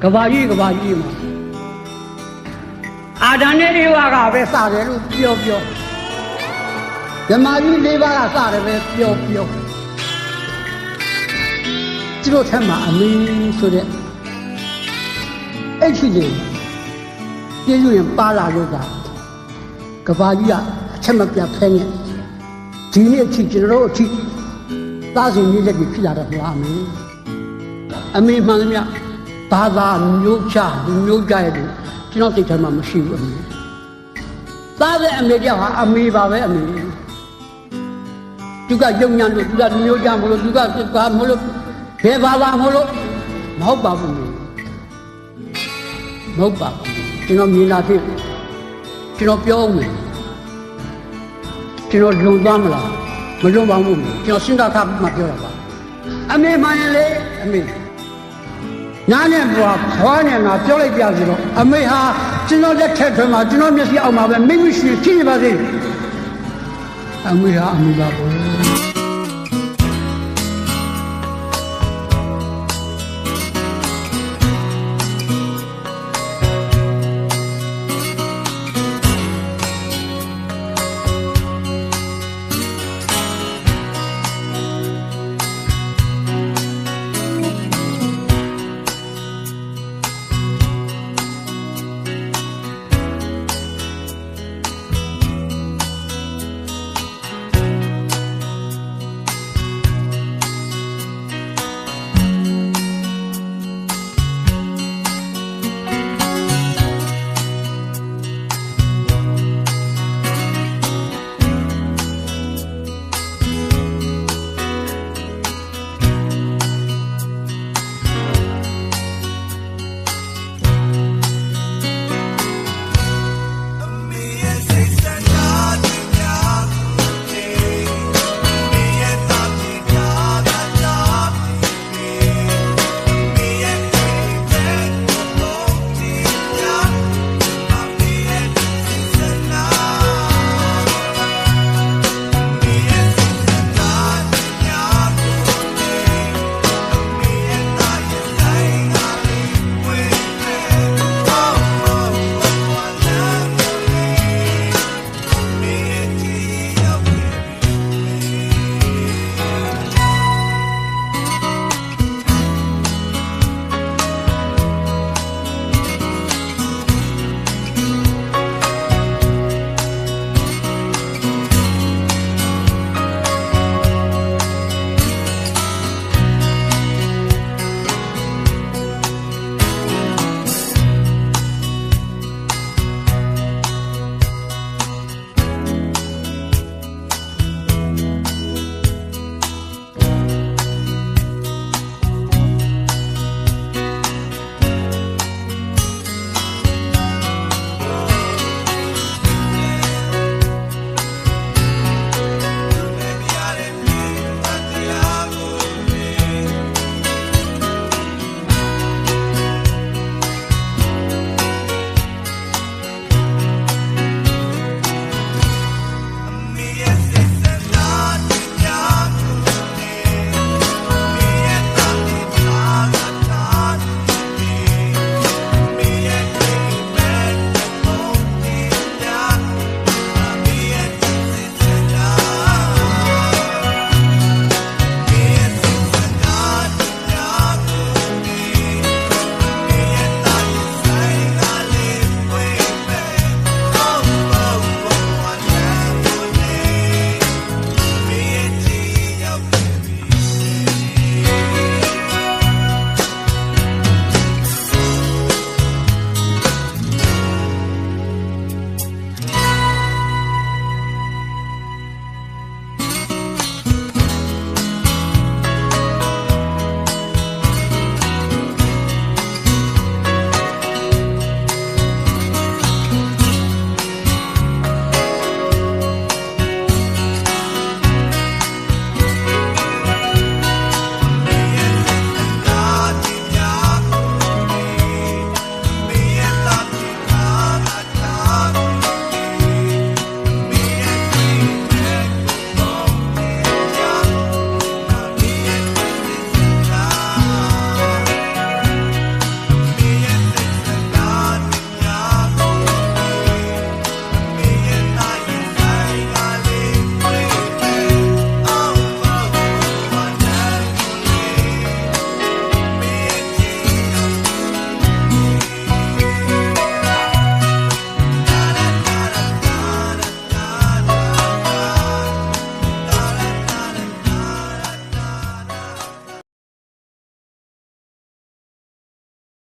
ကဘာကြီးမှာအာဒန်နဲ့ဒီဝါကပဲစတယ်လို့ပြောဓမ္မကြီး၄ပါးကစတယ်ပဲပြောကျတို့ထက်မှာအမင်းဆိုတဲ့အဲ့ဒီလေပြည့်စုံရင်ပါလာလို့ကဘာကြီးကအချက်မပြတ်ဖဲနေဒီနေ့အထိကျွန်တော်တို့အထိသားစဉ်ကြီးလက်ပြီးဖြစ်လာတော့ဟောအမင်းမှန်သမျှဘာသာမျိုးချမျိုးကြရဲ့ကျွန်တော်သိတယ်မှမရှိဘူးအမေသားတဲ့အမေကြောင့်ဟာအမေပါပဲအမေသူကယုံညာလို့သူကမျိုးကြမလို့သူကဘာမလို့ဘယ်ဘာသာမလို့မဟုတ်ပါဘူးမဟုတ်ပါဘူးကျွန်တော်မြင်လာဖြစ်ကျွန်တော်ပြောမယ်ကျွန်တော်လုံသွားမလားမလုံပါဘူးကျွန်တော်စဉ်းစားခါမှပြောတာပါအမေမှန်ရင်လေအမေနားနဲ့ဘွားဖွားနဲ့ငါပြောလိုက်ပြစီတော့အမေဟာကျွန်တော်လက်ထက်ထွန်းမှာကျွန်တော်မျက်စိအောက်မှာပဲမိမရှိဖြစ်နေပါစေအမေဟာအမေပါဘူး